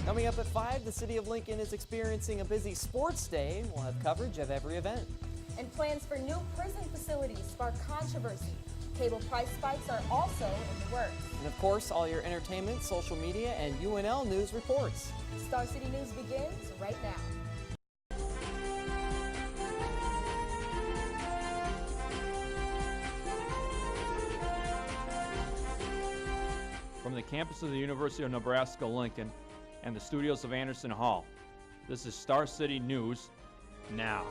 Coming up at 5, the City of Lincoln is experiencing a busy sports day. We'll have coverage of every event. And plans for new prison facilities spark controversy. Cable price spikes are also in the works. And of course, all your entertainment, social media, and UNL news reports. Star City News begins right now. From the campus of the University of Nebraska-Lincoln and the studios of Anderson Hall, this is Star City News Now.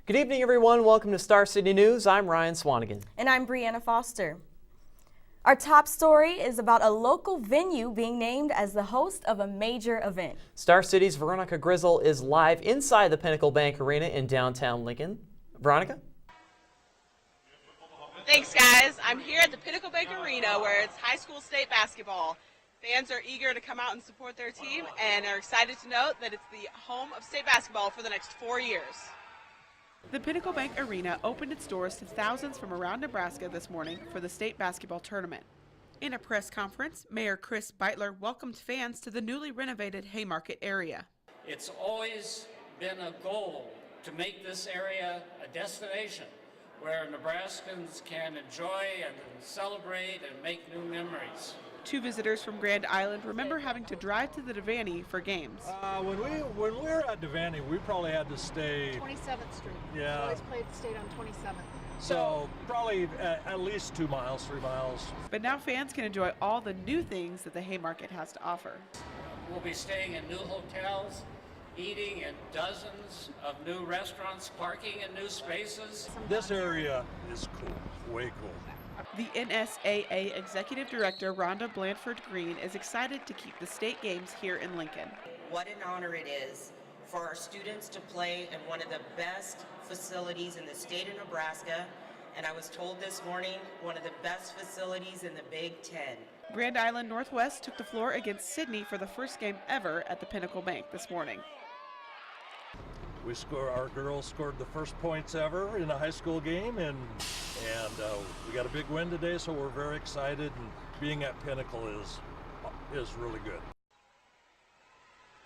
Good evening, everyone. Welcome to Star City News. I'm Ryan Swannigan. And I'm Brianna Foster. Our top story is about a local venue being named as the host of a major event. Star City's Veronica Grizzle is live inside the Pinnacle Bank Arena in downtown Lincoln. Veronica? Thanks, guys. I'm here at the Pinnacle Bank Arena where it's high school state basketball. Fans are eager to come out and support their team and are excited to note that it's the home of state basketball for the next 4 years. The Pinnacle Bank Arena opened its doors to thousands from around Nebraska this morning for the state basketball tournament. In a press conference, Mayor Chris Beitler welcomed fans to the newly renovated Haymarket area. It's always been a goal to make this area a destination where Nebraskans can enjoy and celebrate and make new memories. Two visitors from Grand Island remember having to drive to the Devaney for games. When we were at Devaney, we probably had to stay 27th Street. Yeah. We always stayed on 27th. So probably at least 2 miles, 3 miles. But now fans can enjoy all the new things that the Haymarket has to offer. We'll be staying in new hotels, eating in dozens of new restaurants, parking in new spaces. This area is cool, way cool. The NSAA Executive Director Rhonda Blanford Green is excited to keep the state games here in Lincoln. What an honor it is for our students to play in one of the best facilities in the state of Nebraska, and I was told this morning, one of the best facilities in the Big Ten. Grand Island Northwest took the floor against Sydney for the first game ever at the Pinnacle Bank this morning. Our girls scored the first points ever in a high school game, and we got a big win today, so we're very excited, and being at Pinnacle is really good.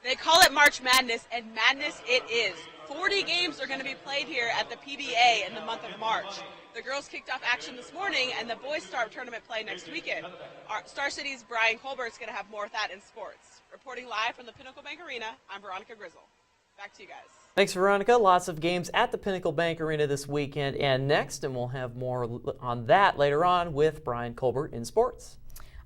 They call it March Madness, and madness it is. 40 games are going to be played here at the PBA in the month of March. The girls kicked off action this morning, and the boys start tournament play next weekend. Our Star City's Brian Colbert's going to have more of that in sports. Reporting live from the Pinnacle Bank Arena, I'm Veronica Grizzle. Back to you guys. Thanks, Veronica. Lots of games at the Pinnacle Bank Arena this weekend and next, and we'll have more on that later on with Brian Colbert in sports.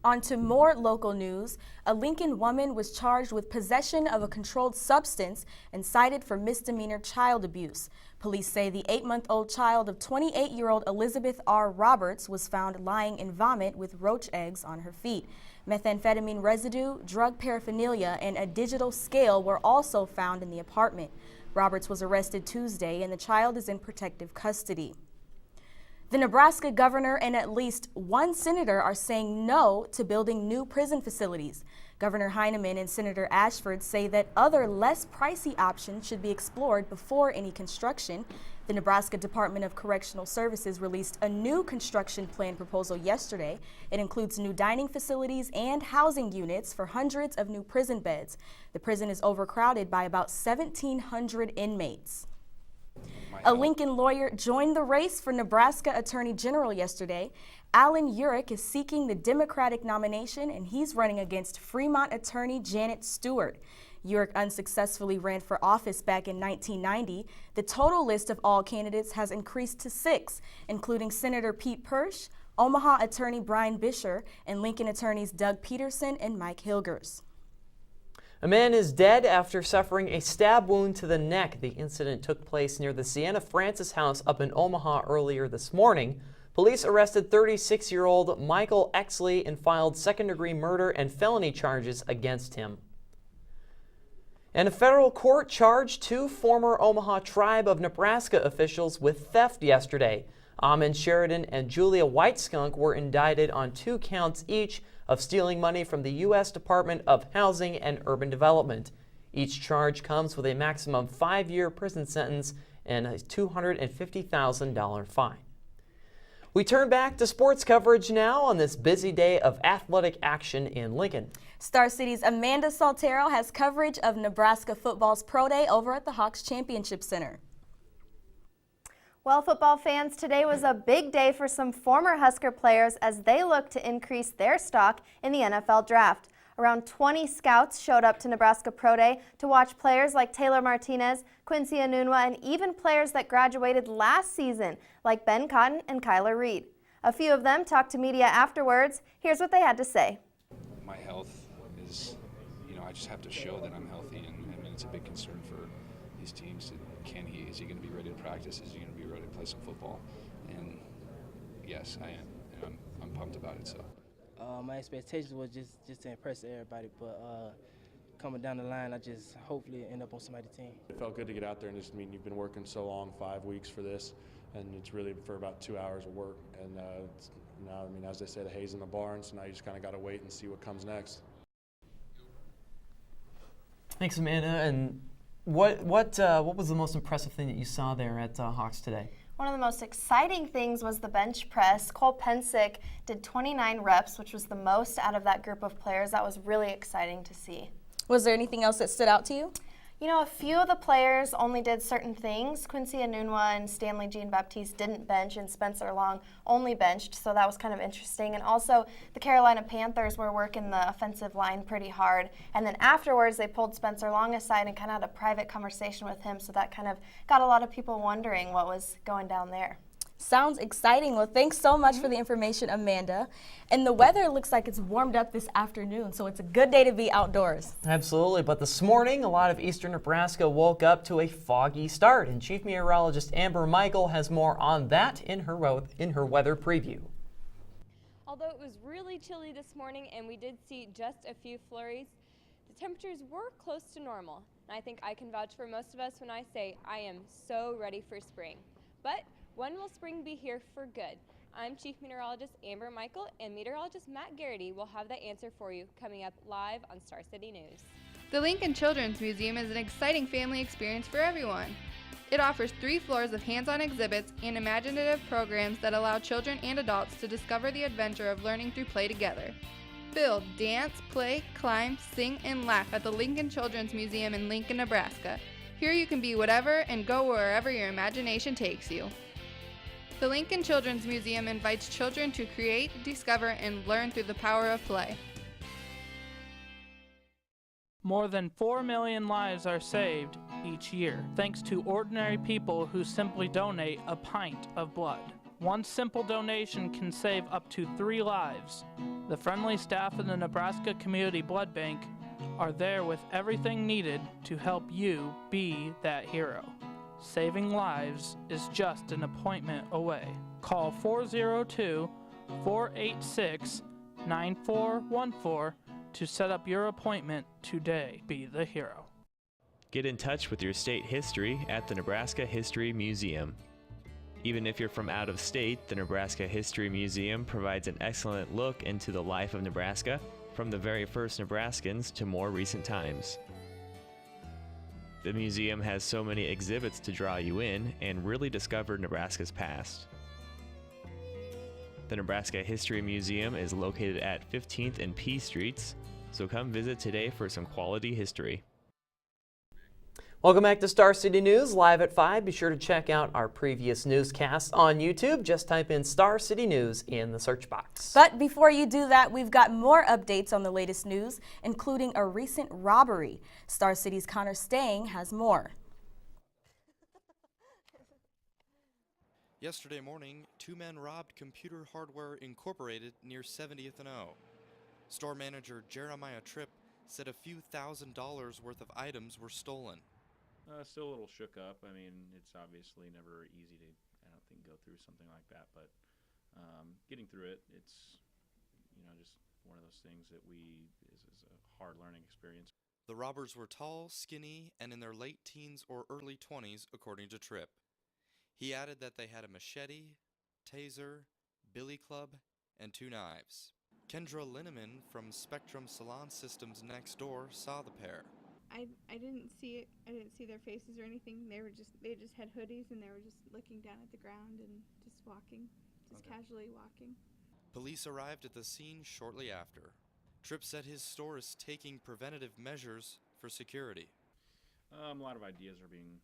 On to more local news. A Lincoln woman was charged with possession of a controlled substance and cited for misdemeanor child abuse. Police say the 8-month-old child of 28-year-old Elizabeth R. Roberts was found lying in vomit with roach eggs on her feet. Methamphetamine residue, drug paraphernalia, and a digital scale were also found in the apartment. Roberts was arrested Tuesday, and the child is in protective custody. The Nebraska governor and at least one senator are saying no to building new prison facilities. Governor Heineman and Senator Ashford say that other less pricey options should be explored before any construction. The Nebraska Department of Correctional Services released a new construction plan proposal yesterday. It includes new dining facilities and housing units for hundreds of new prison beds. The prison is overcrowded by about 1,700 inmates. A Lincoln lawyer joined the race for Nebraska Attorney General yesterday. Alan Urich is seeking the Democratic nomination, and he's running against Fremont attorney Janet Stewart. Urich unsuccessfully ran for office back in 1990. The total list of all candidates has increased to 6, including Senator Pete Persh, Omaha attorney Brian Bisher, and Lincoln attorneys Doug Peterson and Mike Hilgers. A man is dead after suffering a stab wound to the neck. The incident took place near the Sienna Francis house up in Omaha earlier this morning. Police arrested 36-year-old Michael Exley and filed second-degree murder and felony charges against him. And a federal court charged 2 former Omaha Tribe of Nebraska officials with theft yesterday. Amin Sheridan and Julia Whiteskunk were indicted on 2 counts each of stealing money from the U.S. Department of Housing and Urban Development. Each charge comes with a maximum 5-year prison sentence and a $250,000 fine. We turn back to sports coverage now on this busy day of athletic action in Lincoln. Star City's Amanda Saltero has coverage of Nebraska football's Pro Day over at the Hawks Championship Center. Well, football fans, today was a big day for some former Husker players as they look to increase their stock in the NFL draft. Around 20 scouts showed up to Nebraska Pro Day to watch players like Taylor Martinez, Quincy Enunwa, and even players that graduated last season like Ben Cotton and Kyler Reed. A few of them talked to media afterwards. Here's what they had to say. My health is, I just have to show that I'm healthy, and I mean, it's a big concern for these teams. Is he going to be ready to practice? Is he going to be ready to play some football? And yes, I am, and I'm pumped about it. So. My expectations was just to impress everybody, but coming down the line, I just hopefully end up on somebody's team. It felt good to get out there and just you've been working so long, 5 weeks for this, and it's really for about 2 hours of work. And now, as they say, the hay's in the barn, so now you just kind of got to wait and see what comes next. Thanks, Amanda. And what was the most impressive thing that you saw there at Hawks today? One of the most exciting things was the bench press. Cole Pensick did 29 reps, which was the most out of that group of players. That was really exciting to see. Was there anything else that stood out to you? A few of the players only did certain things. Quincy Enunwa and Stanley Jean-Baptiste didn't bench, and Spencer Long only benched, so that was kind of interesting. And also, the Carolina Panthers were working the offensive line pretty hard. And then afterwards, they pulled Spencer Long aside and kind of had a private conversation with him, so that kind of got a lot of people wondering what was going down there. Sounds exciting. Well, thanks so much for the information, Amanda. And the weather looks like it's warmed up this afternoon, so it's a good day to be outdoors. Absolutely, but this morning, a lot of eastern Nebraska woke up to a foggy start, and Chief Meteorologist Amber Michael has more on that in her weather preview. Although it was really chilly this morning and we did see just a few flurries, the temperatures were close to normal. And I think I can vouch for most of us when I say I am so ready for spring. But when will spring be here for good? I'm Chief Meteorologist Amber Michael, and Meteorologist Matt Garrity will have that answer for you coming up live on Star City News. The Lincoln Children's Museum is an exciting family experience for everyone. It offers 3 floors of hands-on exhibits and imaginative programs that allow children and adults to discover the adventure of learning through play together. Build, dance, play, climb, sing, and laugh at the Lincoln Children's Museum in Lincoln, Nebraska. Here you can be whatever and go wherever your imagination takes you. The Lincoln Children's Museum invites children to create, discover, and learn through the power of play. More than 4 million lives are saved each year, thanks to ordinary people who simply donate a pint of blood. One simple donation can save up to 3 lives. The friendly staff of the Nebraska Community Blood Bank are there with everything needed to help you be that hero. Saving lives is just an appointment away. Call 402-486-9414 to set up your appointment today. Be the hero. Get in touch with your state history at the Nebraska History Museum. Even if you're from out of state, the Nebraska History Museum provides an excellent look into the life of Nebraska, from the very first Nebraskans to more recent times. The museum has so many exhibits to draw you in and really discover Nebraska's past. The Nebraska History Museum is located at 15th and P Streets, so come visit today for some quality history. Welcome back to Star City News, live at 5. Be sure to check out our previous newscasts on YouTube. Just type in Star City News in the search box. But before you do that, we've got more updates on the latest news, including a recent robbery. Star City's Connor Stang has more. Yesterday morning, 2 men robbed Computer Hardware Incorporated near 70th and O. Store manager Jeremiah Tripp said a few $1,000s worth of items were stolen. Still a little shook up. I mean, it's obviously never easy to, I don't think, go through something like that. But getting through it, it's, just one of those things that is a hard learning experience. The robbers were tall, skinny, and in their late teens or early 20s, according to Tripp. He added that they had a machete, taser, billy club, and 2 knives. Kendra Linneman from Spectrum Salon Systems next door saw the pair. I didn't see it. I didn't see their faces or anything. They just had hoodies and they were just looking down at the ground and just walking. just casually walking. Police arrived at the scene shortly after. Tripp said his store is taking preventative measures for security. A lot of ideas are being,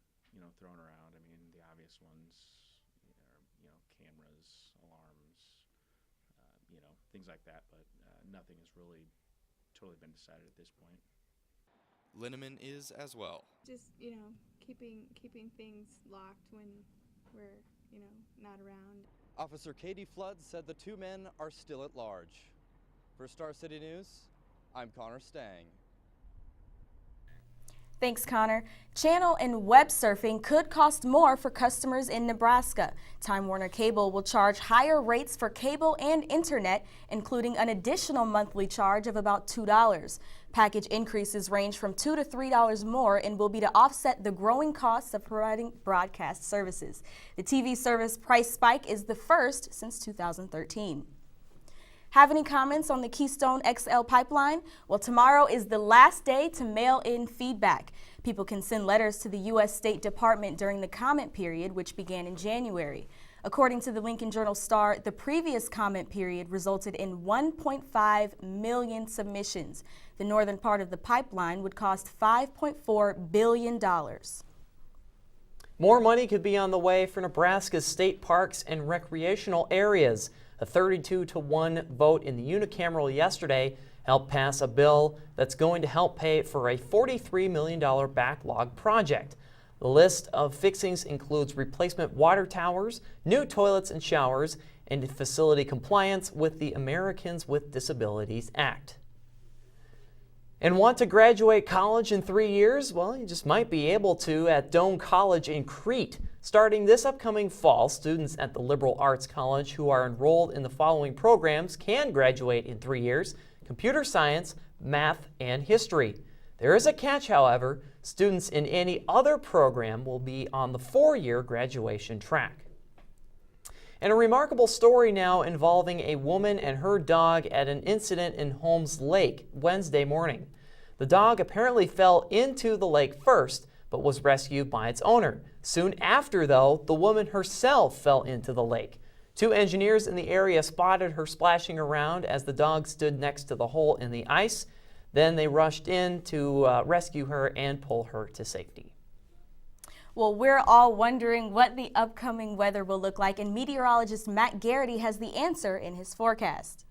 thrown around. I mean, the obvious ones are, cameras, alarms, things like that. But nothing has really totally been decided at this point. Linneman is as well. Just, keeping things locked when we're, not around. Officer Katie Flood said the two men are still at large. For Star City News, I'm Connor Stang. Thanks, Connor. Channel and web surfing could cost more for customers in Nebraska. Time Warner Cable will charge higher rates for cable and internet, including an additional monthly charge of about $2. Package increases range from $2 to $3 more and will be to offset the growing costs of providing broadcast services. The TV service price spike is the first since 2013. Have any comments on the Keystone XL pipeline? Well, tomorrow is the last day to mail in feedback. People can send letters to the U.S. State Department during the comment period, which began in January. According to the Lincoln Journal-Star, the previous comment period resulted in 1.5 million submissions. The northern part of the pipeline would cost $5.4 billion. More money could be on the way for Nebraska's state parks and recreational areas. A 32-1 vote in the unicameral yesterday helped pass a bill that's going to help pay for a $43 million backlog project. The list of fixings includes replacement water towers, new toilets and showers, and facility compliance with the Americans with Disabilities Act. And want to graduate college in 3 years? Well, you just might be able to at Doane College in Crete. Starting this upcoming fall, students at the Liberal Arts College who are enrolled in the following programs can graduate in 3 years: computer science, math, and history. There is a catch, however. Students in any other program will be on the 4-year graduation track. And a remarkable story now involving a woman and her dog at an incident in Holmes Lake Wednesday morning. The dog apparently fell into the lake first, but was rescued by its owner. Soon after, though, the woman herself fell into the lake. 2 engineers in the area spotted her splashing around as the dog stood next to the hole in the ice. Then they rushed in to rescue her and pull her to safety. Well, we're all wondering what the upcoming weather will look like, and meteorologist Matt Garrity has the answer in his forecast.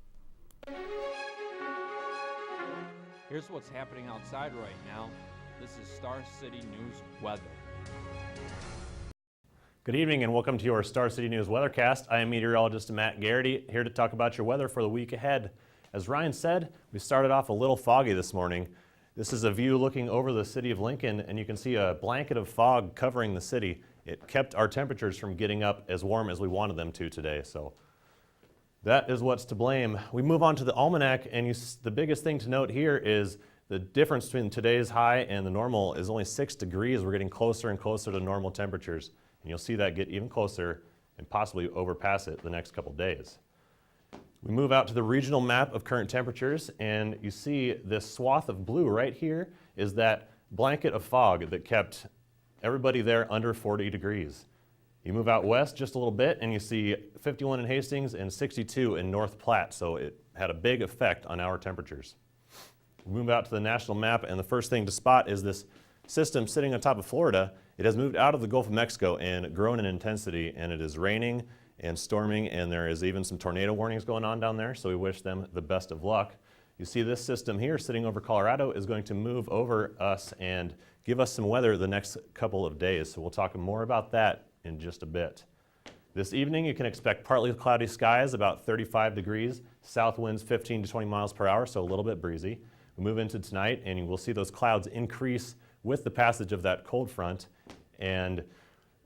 Here's what's happening outside right now. This is Star City News weather. Good evening and welcome to your Star City News weathercast. I am meteorologist Matt Garrity, here to talk about your weather for the week ahead. As Ryan said, we started off a little foggy this morning. This is a view looking over the city of Lincoln, and you can see a blanket of fog covering the city. It kept our temperatures from getting up as warm as we wanted them to today, so that is what's to blame. We move on to the almanac, and the biggest thing to note here is the difference between today's high and the normal is only 6 degrees. We're getting closer and closer to normal temperatures, and you'll see that get even closer and possibly overpass it the next couple days. We move out to the regional map of current temperatures, and you see this swath of blue right here is that blanket of fog that kept everybody there under 40 degrees. You move out west just a little bit, and you see 51 in Hastings and 62 in North Platte, so it had a big effect on our temperatures. We move out to the national map, and the first thing to spot is this system sitting on top of Florida. It has moved out of the Gulf of Mexico and grown in intensity, and it is raining and storming, and there is even some tornado warnings going on down there, so we wish them the best of luck. You see this system here sitting over Colorado is going to move over us and give us some weather the next couple of days, so we'll talk more about that in just a bit. This evening you can expect partly cloudy skies, about 35 degrees, south winds 15 to 20 miles per hour, so a little bit breezy. We move into tonight and you will see those clouds increase with the passage of that cold front, and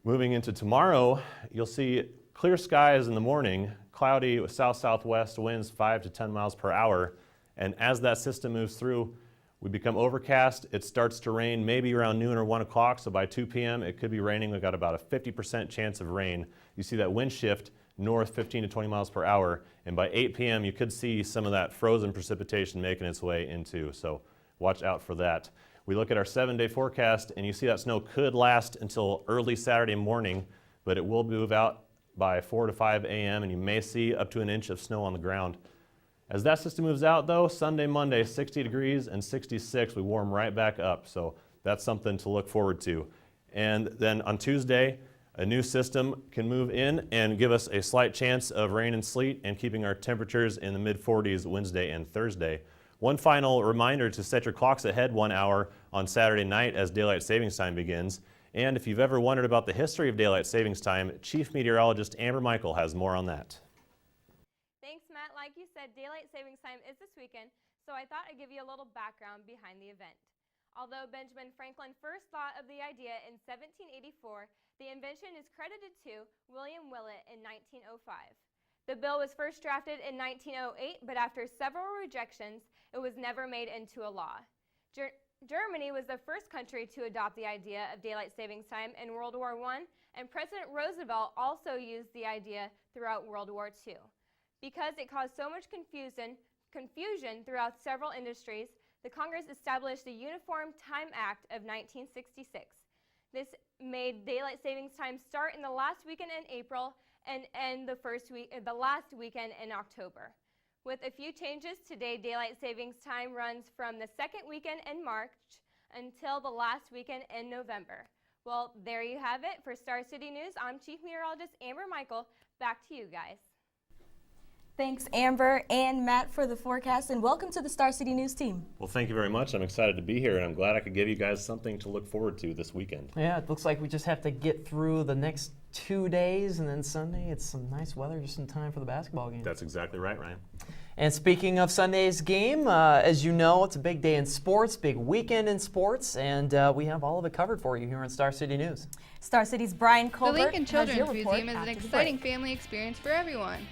moving into tomorrow you'll see clear skies in the morning, cloudy with south-southwest winds 5 to 10 miles per hour, and as that system moves through, we become overcast. It starts to rain maybe around noon or 1 o'clock, so by 2 p.m. it could be raining. We've got about a 50% chance of rain. You see that wind shift north 15 to 20 miles per hour, and by 8 p.m. you could see some of that frozen precipitation making its way into, so watch out for that. We look at our 7-day forecast, and you see that snow could last until early Saturday morning, but it will move out by 4 to 5 a.m. and you may see up to an inch of snow on the ground. As that system moves out though, Sunday, Monday, 60 degrees and 66, we warm right back up. So that's something to look forward to. And then on Tuesday, a new system can move in and give us a slight chance of rain and sleet and keeping our temperatures in the mid-40s Wednesday and Thursday. One final reminder to set your clocks ahead 1 hour on Saturday night as daylight savings time begins. And if you've ever wondered about the history of daylight savings time, Chief Meteorologist Amber Michael has more on that. Thanks, Matt. Like you said, daylight savings time is this weekend, so I thought I'd give you a little background behind the event. Although Benjamin Franklin first thought of the idea in 1784, the invention is credited to William Willett in 1905. The bill was first drafted in 1908, but after several rejections, it was never made into a law. Germany was the first country to adopt the idea of daylight savings time in World War I, and President Roosevelt also used the idea throughout World War II. Because it caused so much confusion throughout several industries, the Congress established the Uniform Time Act of 1966. This made daylight savings time start in the last weekend in April and end the last weekend in October. With a few changes, today daylight savings time runs from the second weekend in March until the last weekend in November. Well, there you have it. For Star City News, I'm Chief Meteorologist Amber Michael. Back to you guys. Thanks, Amber and Matt, for the forecast, and welcome to the Star City News team. Well, thank you very much. I'm excited to be here, and I'm glad I could give you guys something to look forward to this weekend. Yeah, it looks like we just have to get through the next 2 days, and then Sunday, it's some nice weather just in time for the basketball game. That's exactly right, Ryan. And speaking of Sunday's game, as you know, it's a big day in sports, big weekend in sports, and we have all of it covered for you here on Star City News. Star City's Brian Colbert The Lincoln has your Children's report Museum is an after the exciting break. family experience for everyone.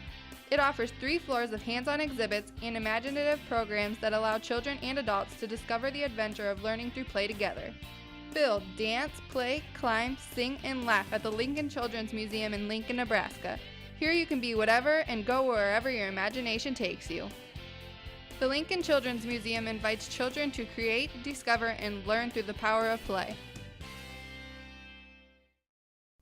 It offers 3 floors of hands-on exhibits and imaginative programs that allow children and adults to discover the adventure of learning through play together. Build, dance, play, climb, sing, and laugh at the Lincoln Children's Museum in Lincoln, Nebraska. Here you can be whatever and go wherever your imagination takes you. The Lincoln Children's Museum invites children to create, discover, and learn through the power of play.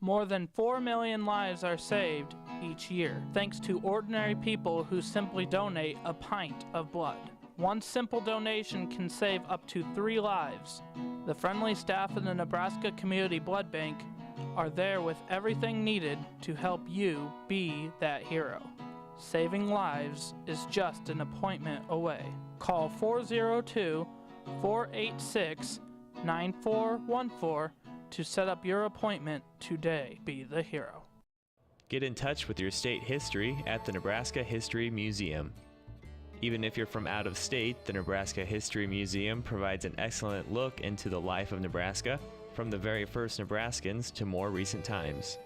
More than 4 million lives are saved each year, thanks to ordinary people who simply donate a pint of blood. One simple donation can save up to 3 lives. The friendly staff of the Nebraska Community Blood Bank are there with everything needed to help you be that hero. Saving lives is just an appointment away. Call 402-486-9414 to set up your appointment today. Be the hero. Get in touch with your state history at the Nebraska History Museum. Even if you're from out of state, the Nebraska History Museum provides an excellent look into the life of Nebraska, from the very first Nebraskans to more recent times.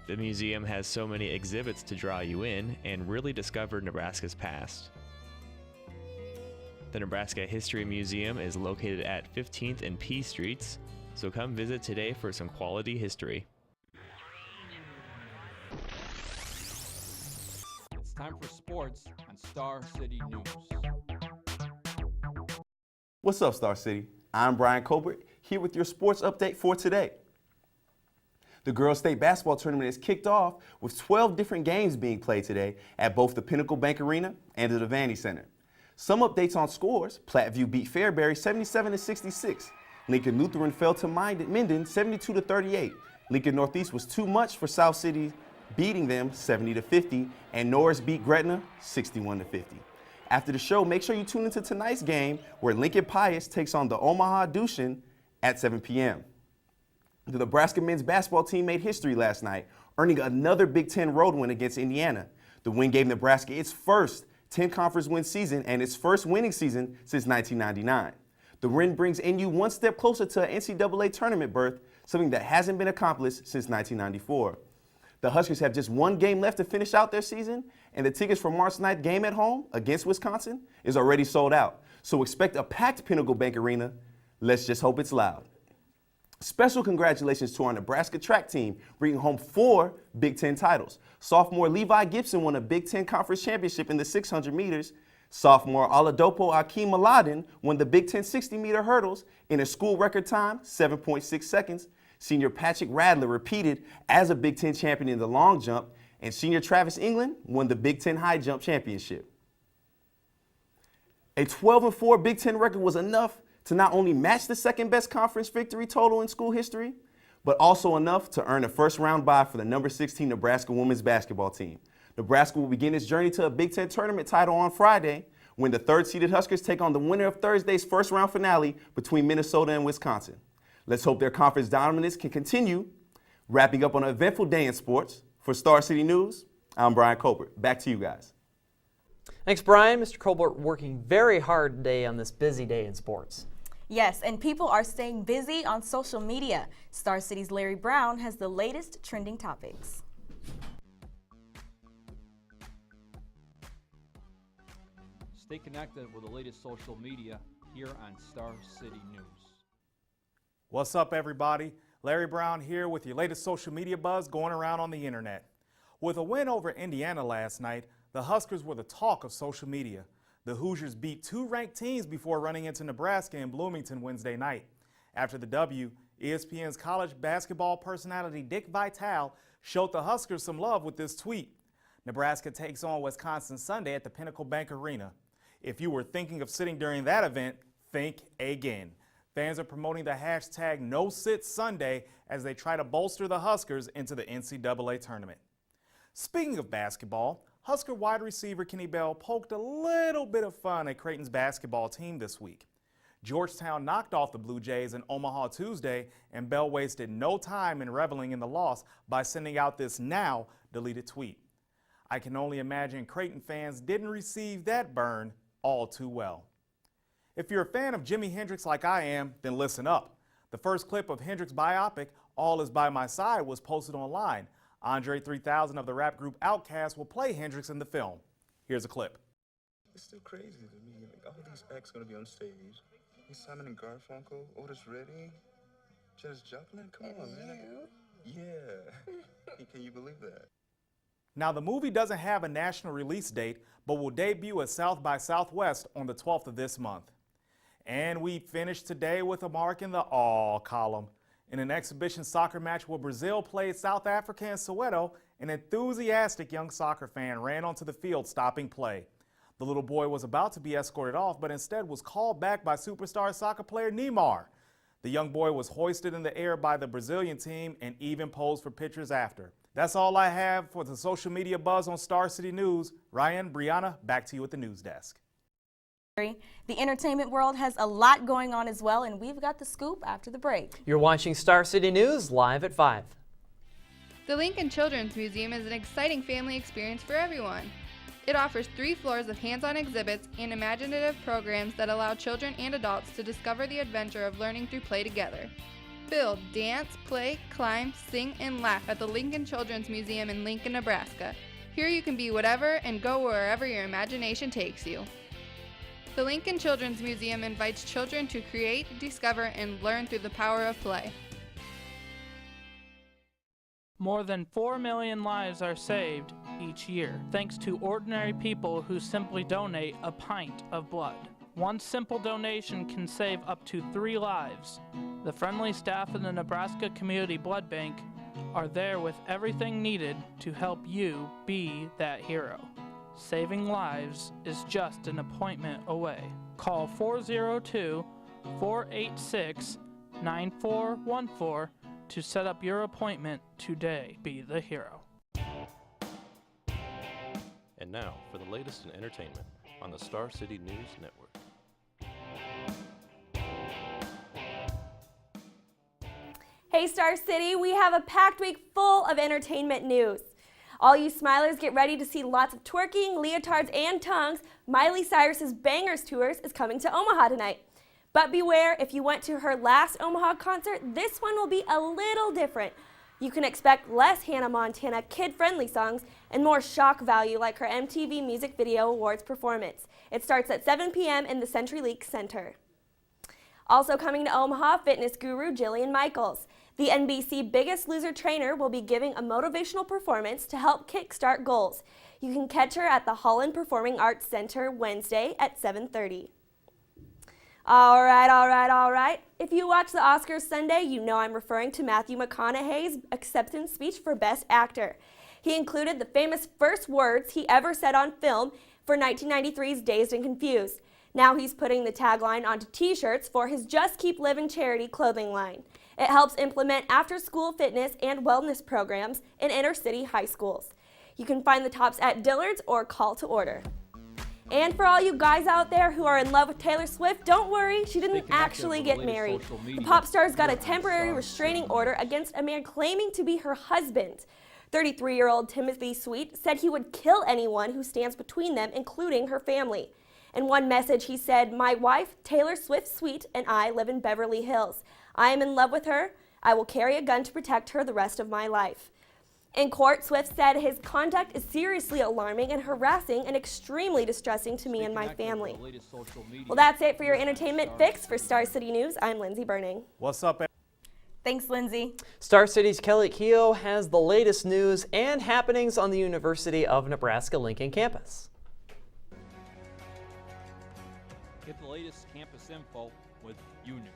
The museum has so many exhibits to draw you in and really discover Nebraska's past. The Nebraska History Museum is located at 15th and P Streets, so come visit today for some quality history. It's time for sports on Star City News. What's up, Star City? I'm Brian Colbert, here with your sports update for today. The girls' state basketball tournament is kicked off with 12 different games being played today at both the Pinnacle Bank Arena and the Devaney Center. Some updates on scores: Platteview beat Fairbury 77-66. Lincoln Lutheran fell to Minden 72-38. Lincoln Northeast was too much for South City, beating them 70-50, and Norris beat Gretna 61-50. After the show, make sure you tune into tonight's game where Lincoln Pius takes on the Omaha Dushan at 7 p.m. The Nebraska men's basketball team made history last night, earning another Big Ten road win against Indiana. The win gave Nebraska its first 10-conference win season and its first winning season since 1999. The win brings NU one step closer to an NCAA tournament berth, something that hasn't been accomplished since 1994. The Huskers have just one game left to finish out their season, and the tickets for March 9th game at home against Wisconsin is already sold out. So expect a packed Pinnacle Bank Arena. Let's just hope it's loud. Special congratulations to our Nebraska track team, bringing home 4 Big Ten titles. Sophomore Levi Gibson won a Big Ten Conference Championship in the 600 meters. Sophomore Oladopo Akeem Aladdin won the Big Ten 60-meter hurdles in a school record time, 7.6 seconds. Senior Patrick Radler repeated as a Big Ten champion in the long jump, and senior Travis England won the Big Ten high jump championship. A 12-4 Big Ten record was enough to not only match the second best conference victory total in school history, but also enough to earn a first-round bye for the number 16 Nebraska women's basketball team. Nebraska will begin its journey to a Big Ten tournament title on Friday when the third-seeded Huskers take on the winner of Thursday's first-round finale between Minnesota and Wisconsin. Let's hope their conference dominance can continue. Wrapping up on an eventful day in sports, for Star City News, I'm Brian Colbert. Back to you guys. Thanks, Brian. Mr. Colbert working very hard today on this busy day in sports. Yes, and people are staying busy on social media. Star City's Larry Brown has the latest trending topics. Stay connected with the latest social media here on Star City News. What's up, everybody? Larry Brown here with your latest social media buzz going around on the internet. With a win over Indiana last night, the Huskers were the talk of social media. The Hoosiers beat two ranked teams before running into Nebraska in Bloomington Wednesday night. After the W, ESPN's college basketball personality Dick Vitale showed the Huskers some love with this tweet. Nebraska takes on Wisconsin Sunday at the Pinnacle Bank Arena. If you were thinking of sitting during that event, think again. Fans are promoting the hashtag #NoSitSunday as they try to bolster the Huskers into the NCAA tournament. Speaking of basketball, Husker wide receiver Kenny Bell poked a little bit of fun at Creighton's basketball team this week. Georgetown knocked off the Blue Jays in Omaha Tuesday, and Bell wasted no time in reveling in the loss by sending out this now deleted tweet. I can only imagine Creighton fans didn't receive that burn all too well. If you're a fan of Jimi Hendrix like I am, then listen up. The first clip of Hendrix' biopic, All Is By My Side, was posted online. Andre 3000 of the rap group Outkast will play Hendrix in the film. Here's a clip. It's still crazy to me. Like, all these acts gonna be on stage. Simon and Garfunkel, Otis Redding, Janis Joplin. Come on, man. Yeah. Can you believe that? Now, the movie doesn't have a national release date, but will debut at South by Southwest on the 12th of this month. And we finished today with a mark in the all column. In an exhibition soccer match where Brazil played South Africa in Soweto, an enthusiastic young soccer fan ran onto the field, stopping play. The little boy was about to be escorted off, but instead was called back by superstar soccer player Neymar. The young boy was hoisted in the air by the Brazilian team and even posed for pictures after. That's all I have for the social media buzz on Star City News. Ryan, Brianna, back to you at the news desk. The entertainment world has a lot going on as well, and we've got the scoop after the break. You're watching Star City News live at 5. The Lincoln Children's Museum is an exciting family experience for everyone. It offers 3 floors of hands-on exhibits and imaginative programs that allow children and adults to discover the adventure of learning through play together. Build, dance, play, climb, sing, and laugh at the Lincoln Children's Museum in Lincoln, Nebraska. Here you can be whatever and go wherever your imagination takes you. The Lincoln Children's Museum invites children to create, discover, and learn through the power of play. More than 4 million lives are saved each year, thanks to ordinary people who simply donate a pint of blood. One simple donation can save up to 3 lives. The friendly staff of the Nebraska Community Blood Bank are there with everything needed to help you be that hero. Saving lives is just an appointment away. Call 402-486-9414 to set up your appointment today. Be the hero. And now for the latest in entertainment on the Star City News Network. Hey Star City, we have a packed week full of entertainment news. All you smilers, get ready to see lots of twerking, leotards, and tongues. Miley Cyrus's Bangers Tours is coming to Omaha tonight. But beware, if you went to her last Omaha concert, this one will be a little different. You can expect less Hannah Montana kid-friendly songs and more shock value like her MTV Music Video Awards performance. It starts at 7 p.m. in the CenturyLink Center. Also coming to Omaha, fitness guru Jillian Michaels. The NBC Biggest Loser trainer will be giving a motivational performance to help kickstart goals. You can catch her at the Holland Performing Arts Center Wednesday at 7:30. All right. If you watch the Oscars Sunday, you know I'm referring to Matthew McConaughey's acceptance speech for Best Actor. He included the famous first words he ever said on film for 1993's Dazed and Confused. Now he's putting the tagline onto t-shirts for his Just Keep Living charity clothing line. It helps implement after-school fitness and wellness programs in inner-city high schools. You can find the tops at Dillard's or call to order. And for all you guys out there who are in love with Taylor Swift, don't worry, she didn't actually get married. The pop star's got a temporary restraining order against a man claiming to be her husband. 33-year-old Timothy Sweet said he would kill anyone who stands between them, including her family. In one message, he said, "My wife, Taylor Swift Sweet, and I live in Beverly Hills. I am in love with her. I will carry a gun to protect her the rest of my life." In court, Swift said his conduct is seriously alarming and harassing and extremely distressing to me and my family. Well, that's it for your entertainment fix. For Star City News, I'm Lindsay Burning. What's up, Thanks, Lindsay. Star City's Kelly Keogh has the latest news and happenings on the University of Nebraska-Lincoln campus. Get the latest campus info with UNews.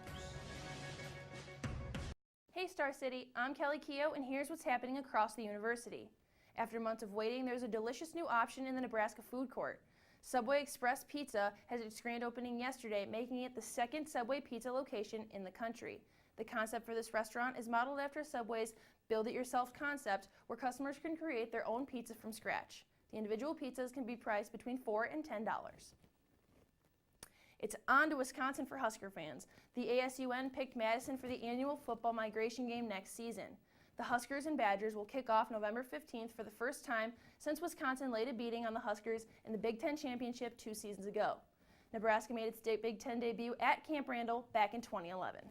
Hey Star City, I'm Kelly Keogh, and here's what's happening across the university. After months of waiting, there's a delicious new option in the Nebraska food court. Subway Express Pizza has its grand opening yesterday, making it the second Subway pizza location in the country. The concept for this restaurant is modeled after Subway's build-it-yourself concept, where customers can create their own pizza from scratch. The individual pizzas can be priced between $4 and $10. It's on to Wisconsin for Husker fans. The ASUN picked Madison for the annual football migration game next season. The Huskers and Badgers will kick off November 15th for the first time since Wisconsin laid a beating on the Huskers in the Big Ten Championship 2 seasons ago. Nebraska made its Big Ten debut at Camp Randall back in 2011.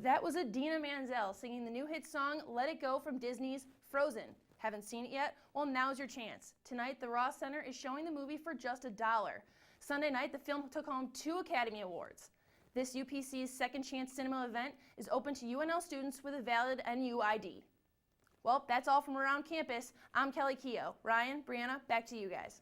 That was Idina Menzel singing the new hit song Let It Go from Disney's Frozen. Haven't seen it yet? Well, now's your chance. Tonight, the Ross Center is showing the movie for just $1. Sunday night, the film took home 2 Academy Awards. This UPC's Second Chance Cinema event is open to UNL students with a valid NU ID. Well, that's all from around campus. I'm Kelly Keogh. Ryan, Brianna, back to you guys.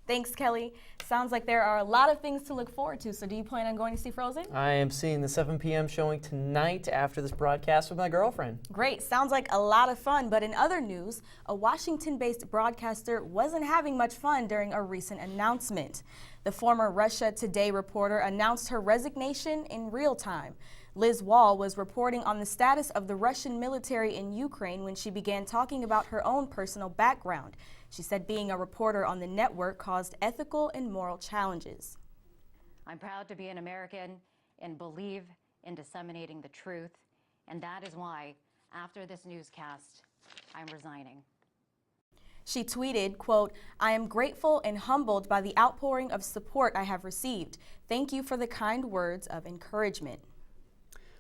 Thanks, Kelly. Sounds like there are a lot of things to look forward to. So do you plan on going to see Frozen? I am seeing the 7 p.m. showing tonight after this broadcast with my girlfriend. Great. Sounds like a lot of fun. But in other news, a Washington-based broadcaster wasn't having much fun during a recent announcement. The former Russia Today reporter announced her resignation in real time. Liz Wall was reporting on the status of the Russian military in Ukraine when she began talking about her own personal background. She said being a reporter on the network caused ethical and moral challenges. I'm proud to be an American and believe in disseminating the truth, and that is why, after this newscast, I'm resigning. She tweeted, quote, "I am grateful and humbled by the outpouring of support I have received. Thank you for the kind words of encouragement."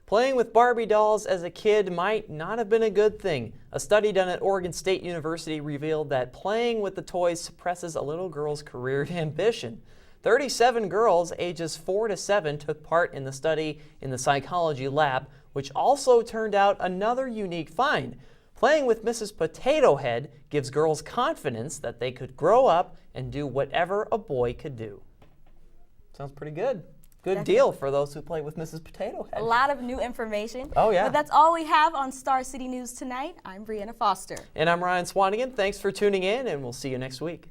Playing with Barbie dolls as a kid might not have been a good thing. A study done at Oregon State University revealed that playing with the toys suppresses a little girl's career ambition. 37 girls ages 4 to 7 took part in the study in the psychology lab, which also turned out another unique find. Playing with Mrs. Potato Head gives girls confidence that they could grow up and do whatever a boy could do. Sounds pretty good. Good deal for those who play with Mrs. Potato Head. A lot of new information. Oh, yeah. But that's all we have on Star City News tonight. I'm Brianna Foster. And I'm Ryan Swannigan. Thanks for tuning in, and we'll see you next week.